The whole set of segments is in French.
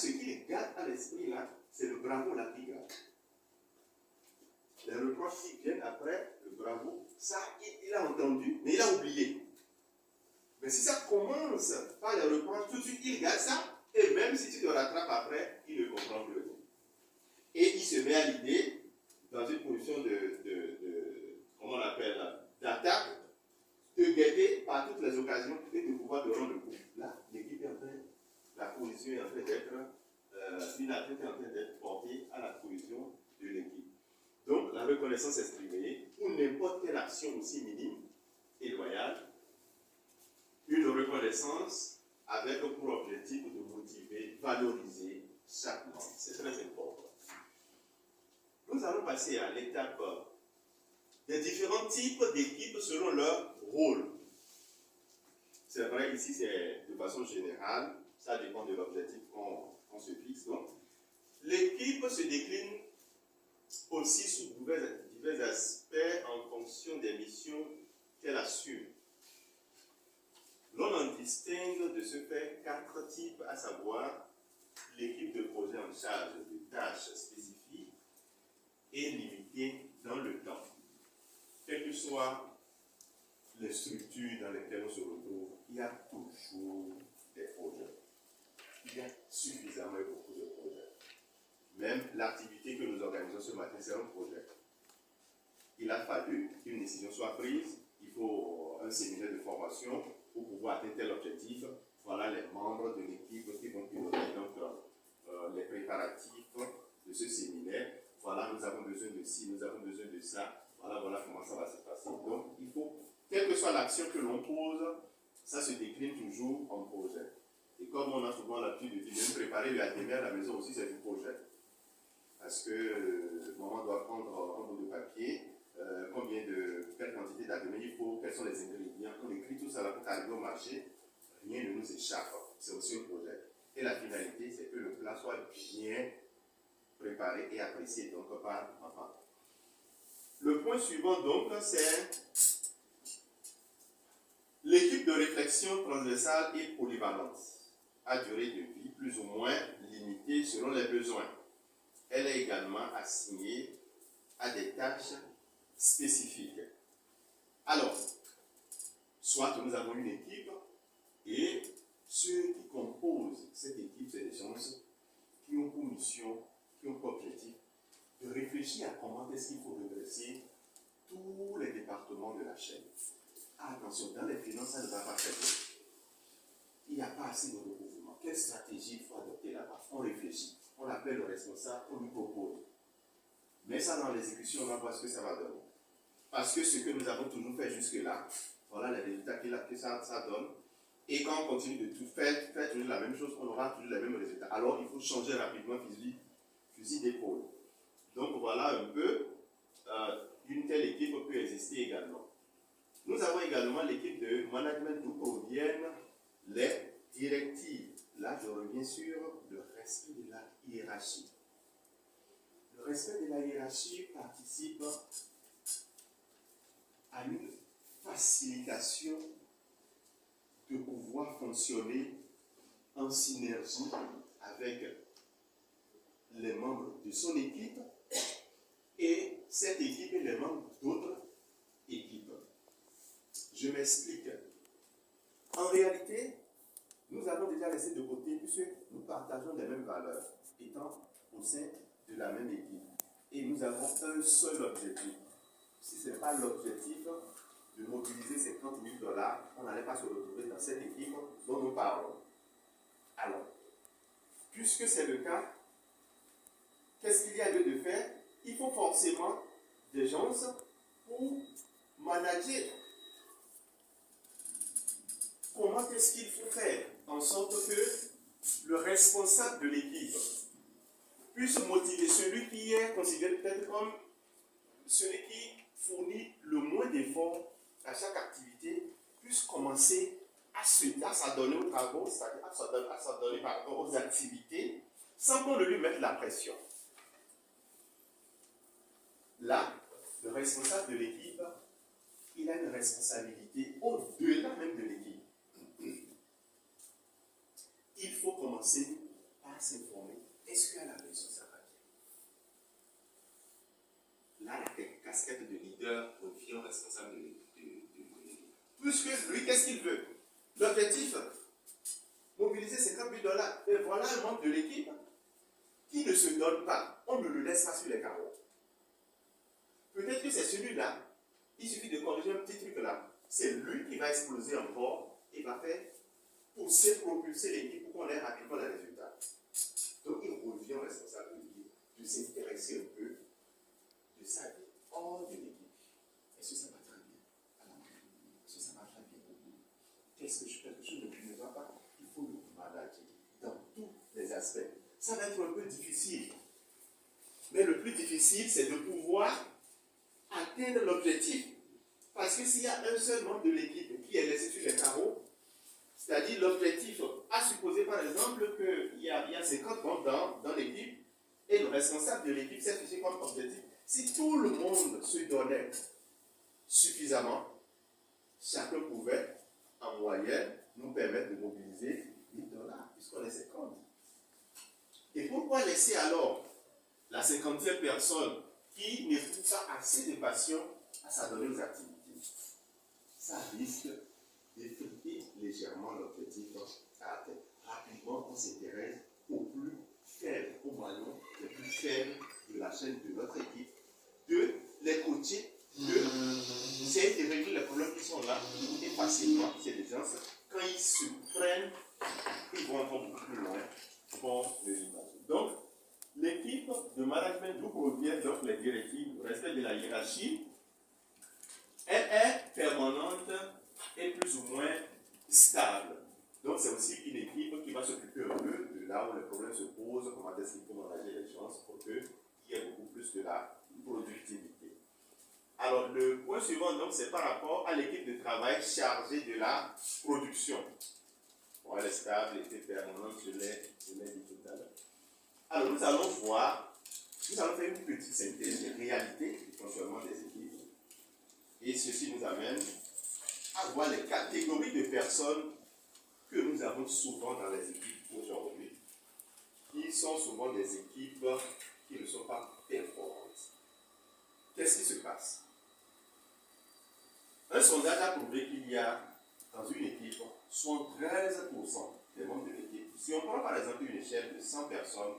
ce qu'il garde à l'esprit là, c'est le bravo là qui garde. Les reproches qui viennent après, le bravo, ça, il a entendu, mais il a oublié. Mais si ça commence par les reproches, tout de suite, il garde ça, et même si tu te rattrapes après, il ne comprend plus rien. Et il se met à l'idée, dans une position comment on appelle là, d'attaque, de guetter par toutes les occasions et de pouvoir te rendre le coup. Là, l'équipe est en train, la cohésion est en train d'être, une atteinte est en train d'être portée à la cohésion de l'équipe. Donc, la reconnaissance exprimée, pour n'importe quelle action aussi minime et loyale, une reconnaissance avec pour objectif de motiver, valoriser chaque membre. C'est très important. Nous allons passer à l'étape des différents types d'équipes selon leur rôle. C'est vrai, ici c'est de façon générale, ça dépend de l'objectif qu'on se fixe. Donc, l'équipe se décline aussi sous divers aspects en fonction des missions qu'elle assume. L'on en distingue de ce fait 4 types, à savoir l'équipe de projet en charge de tâches spécifiques et limitées dans le temps. Quelles que soient les structures dans lesquelles on se retrouve, il y a toujours des projets. Il y a suffisamment et beaucoup de projets. Même l'activité que nous organisons ce matin, c'est un projet. Il a fallu qu'une décision soit prise. Il faut un séminaire de formation pour pouvoir atteindre tel objectif. Voilà les membres de l'équipe qui vont piloter les préparatifs de ce séminaire. Voilà, nous avons besoin de ci, nous avons besoin de ça. Voilà comment ça va se passer. Donc, il faut, quelle que soit l'action que l'on pose, ça se décline toujours en projet. Et comme on a souvent l'habitude de dire, préparer le ADM à la maison aussi, c'est du projet. Parce que maman doit prendre un bout de papier, quelle quantité d'ADM il faut, quels sont les ingrédients. On écrit tout ça là pour arriver au marché, rien ne nous échappe. C'est aussi un projet. Et la finalité, c'est que le plat soit bien préparé et apprécié donc par maman. Le point suivant donc, c'est l'équipe de réflexion transversale et polyvalente, à durée de vie plus ou moins limitée selon les besoins. Elle est également assignée à des tâches spécifiques. Alors, soit nous avons une équipe et ceux qui composent cette équipe, c'est des gens qui ont pour mission, qui ont pour objectif de réfléchir à comment est-ce qu'il faut redresser tous les départements de la chaîne. Attention, dans les finances, ça ne va pas faire. Il n'y a pas assez de recouvrement. Quelle stratégie il faut adopter là-bas? On réfléchit, on appelle le responsable, on lui propose. Mais ça, dans l'exécution, on va voir ce que ça va donner. Parce que ce que nous avons toujours fait jusque-là, voilà les résultats que ça donne. Et quand on continue de tout faire toujours la même chose, on aura toujours les mêmes résultats. Alors, il faut changer rapidement fusil d'épaule. Donc, voilà un peu, une telle équipe peut exister également. Nous avons également l'équipe de management d'où proviennent les directives. Là, je reviens sur le respect de la hiérarchie. Le respect de la hiérarchie participe à une facilitation de pouvoir fonctionner en synergie avec les membres de son équipe et cette équipe et les membres d'autres équipes. Je m'explique. En réalité, nous avons déjà laissé de côté, puisque nous partageons les mêmes valeurs, étant au sein de la même équipe. Et nous avons un seul objectif. Si ce n'est pas l'objectif de mobiliser ces $50 000, on n'allait pas se retrouver dans cette équipe dont nous parlons. Alors, puisque c'est le cas, qu'est-ce qu'il y a lieu de faire? Il faut forcément des gens pour manager. Comment est-ce qu'il faut faire en sorte que le responsable de l'équipe puisse motiver celui qui est considéré peut-être comme celui qui fournit le moins d'efforts à chaque activité, puisse commencer à s'adonner aux travaux, c'est-à-dire à s'adonner aux activités, sans qu'on ne lui mette la pression. Là, le responsable de l'équipe, il a une responsabilité au-delà même de l'équipe. Il faut commencer par à s'informer. Est-ce qu'à la maison, ça va bien? Là, la casquette de leader revient au responsable de l'équipe. Puisque lui, qu'est-ce qu'il veut? L'objectif, mobiliser 50 000 $. Et voilà un membre de l'équipe qui ne se donne pas. On ne le laisse pas sur les carreaux. Peut-être que c'est celui-là, il suffit de corriger un petit truc là. C'est lui qui va exploser encore et va faire pousser, propulser l'équipe pour qu'on ait rapidement les résultats. Donc il revient au responsable de l'équipe de s'intéresser un peu de sa vie hors de l'équipe. Est-ce que ça va très bien? Est-ce que ça va très bien? Qu'est-ce que quelque chose ne va pas? Il faut le manager dans tous les aspects. Ça va être un peu difficile. Mais le plus difficile, c'est de pouvoir atteindre l'objectif. Parce que s'il y a un seul membre de l'équipe qui est laissé sur les carreaux, c'est-à-dire l'objectif a supposé par exemple qu'il y a 50 membres dans l'équipe et le responsable de l'équipe s'est fixé comme objectif. Si tout le monde se donnait suffisamment, chacun pouvait en moyenne nous permettre de mobiliser 1000 $, puisqu'on est 50. Et pourquoi laisser alors la 50e personne qui n'éprouve pas assez de passion à s'adonner aux activités? Ça risque d'effectuer légèrement l'objectif à atteindre. Rapidement, on s'intéresse aux plus faibles, aux maillons les plus faibles de la chaîne de notre équipe, de les coacher, d'essayer de régler les problèmes qui sont là, et facilement, c'est des gens, quand ils se prennent, ils vont encore beaucoup plus loin pour résultat. Donc, l'équipe de management d'où proviennent donc les directives, le respect de la hiérarchie, elle est permanente et plus ou moins stable. Donc c'est aussi une équipe qui va s'occuper un peu de là où les problèmes se posent, comment est-ce qu'il faut manager les choses pour qu'il y ait beaucoup plus de la productivité. Alors le point suivant donc c'est par rapport à l'équipe de travail chargée de la production. Bon, elle est stable, elle est permanente, je l'ai dit tout à l'heure. Alors nous allons faire une petite synthèse des réalités du fonctionnement des équipes. Et ceci nous amène à voir les catégories de personnes que nous avons souvent dans les équipes aujourd'hui, qui sont souvent des équipes qui ne sont pas performantes. Qu'est-ce qui se passe? Un sondage a prouvé qu'il y a dans une équipe 73% des membres de l'équipe. Si on prend par exemple une échelle de 100 personnes,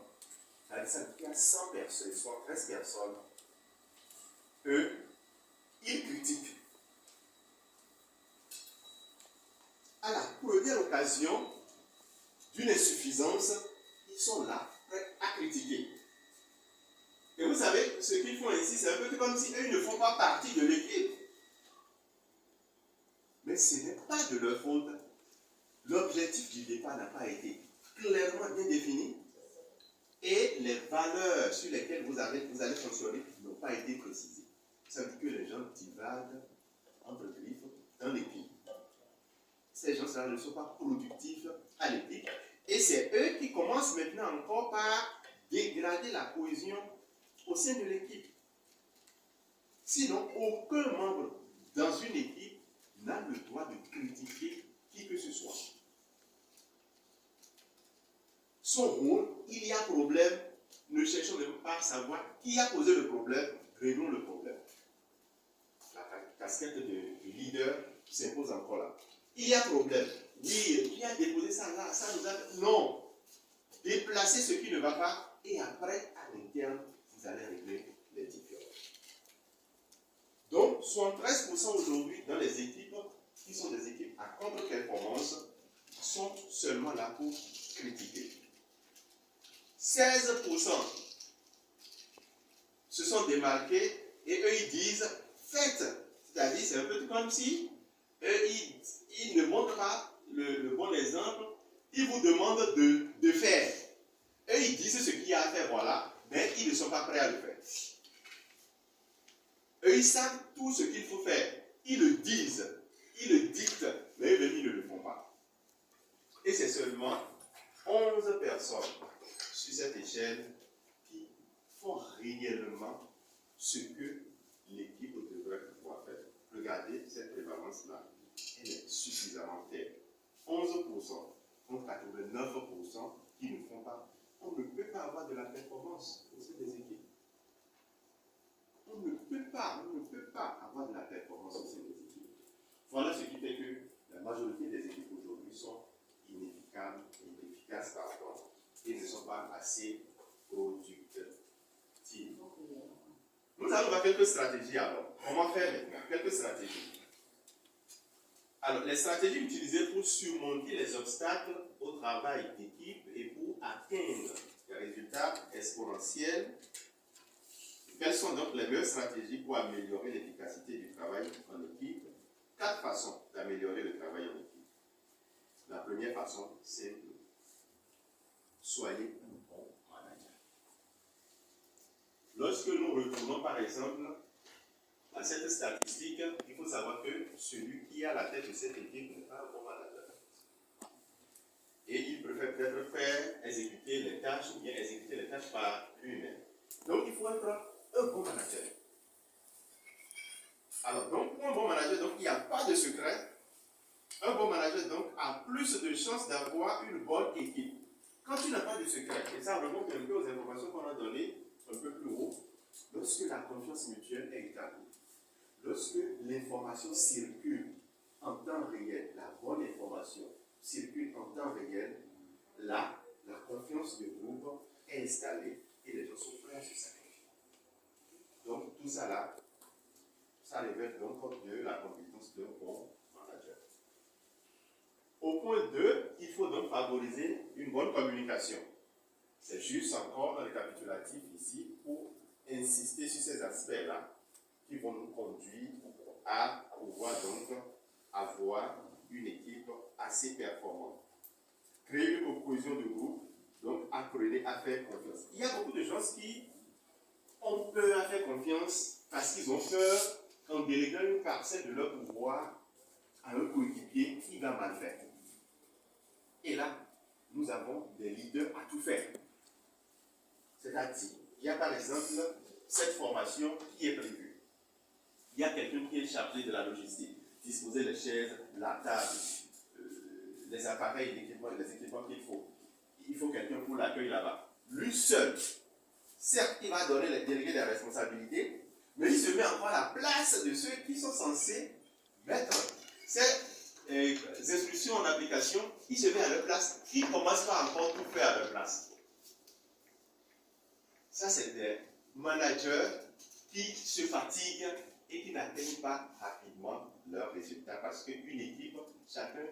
ça veut dire qu'il y a 100 personnes, 13 personnes, eux, ils critiquent. À la première occasion d'une insuffisance, ils sont là, prêts à critiquer. Et vous savez, ce qu'ils font ici, c'est un peu comme si eux ne font pas partie de l'équipe. Mais ce n'est pas de leur faute. L'objectif du départ n'a pas été clairement bien défini. Et les valeurs sur lesquelles vous allez fonctionner n'ont pas été précisées. Ça veut dire que les gens divaguent entre griffes dans l'équipe. Ces gens-là ne sont pas productifs à l'équipe. Et c'est eux qui commencent maintenant encore par dégrader la cohésion au sein de l'équipe. Sinon, aucun membre dans une équipe n'a le droit de critiquer qui que ce soit. Son rôle, il y a problème, ne cherchons même pas à savoir qui a posé le problème, réglons le problème. La casquette de leader s'impose encore là. Il y a problème. Oui, qui a déposé ça là, ça nous a... Non. Déplacez ce qui ne va pas et après, à l'interne, vous allez régler les différends. Donc, 73% aujourd'hui dans les équipes qui sont des équipes à contre-performance sont seulement là pour critiquer. 16% se sont démarqués et eux ils disent faites. C'est-à-dire, c'est un peu comme si eux ils ne montrent pas le bon exemple, ils vous demandent de faire. Eux ils disent ce qu'il y a à faire, voilà, mais ils ne sont pas prêts à le faire. Eux ils savent tout ce qu'il faut faire. Ils le disent, ils le dictent, mais eux ils ne le font pas. Et c'est seulement 11 personnes sur cette échelle qui font réellement ce que l'équipe devrait pouvoir faire. Regardez cette prévalence-là, elle est suffisamment faible. 11% contre 89% qui ne font pas performance au sein des équipes. On ne peut pas avoir de la performance au sein des équipes. Voilà ce qui fait que la majorité des équipes aujourd'hui sont inefficaces et ne sont pas assez productives. Nous allons voir quelques stratégies alors. Comment faire maintenant? Quelques stratégies. Alors, les stratégies utilisées pour surmonter les obstacles au travail d'équipe et pour atteindre des résultats exponentiels. Quelles sont donc les meilleures stratégies pour améliorer l'efficacité du travail en équipe? 4 façons d'améliorer le travail en équipe. La première façon, c'est soyez un bon manager. Lorsque nous retournons par exemple à cette statistique, il faut savoir que celui qui est à la tête de cette équipe n'est pas un bon manager. Et il préfère peut-être faire exécuter les tâches ou bien exécuter les tâches par lui-même. Donc il faut être un bon manager. Alors donc pour un bon manager, donc, il n'y a pas de secret. Un bon manager donc a plus de chances d'avoir une bonne équipe. Quand tu n'as pas de secret, et ça remonte un peu aux informations qu'on a données un peu plus haut, lorsque la confiance mutuelle est établie, lorsque l'information circule en temps réel, la bonne information circule en temps réel, là, la confiance du groupe est installée et les gens sont prêts à se sacrifier. Donc tout ça là, ça révèle donc de la compétence d'un bon manager. Au point 2, il faut donc favoriser une bonne communication. C'est juste encore un récapitulatif ici pour insister sur ces aspects-là qui vont nous conduire à pouvoir donc avoir une équipe assez performante. Créer une cohésion de groupe, donc apprenez à faire confiance. Il y a beaucoup de gens qui ont peur à faire confiance parce qu'ils ont peur qu'en déléguant une parcelle de leur pouvoir à un coéquipier, il va mal faire. Et là, nous avons des leaders à tout faire. C'est-à-dire, il y a par exemple cette formation qui est prévue. Il y a quelqu'un qui est chargé de la logistique, disposer les chaises, la table, les appareils, les équipements qu'il faut. Il faut quelqu'un pour l'accueil là-bas. Lui seul, certes, il va donner les délégués des responsabilités, mais il se met encore à la place de ceux qui sont censés mettre ces instructions en application. Il se met à leur place. Il ne commence pas encore tout faire à leur place. Ça, c'est des managers qui se fatiguent et qui n'atteignent pas rapidement leurs résultats parce qu'une équipe, chacun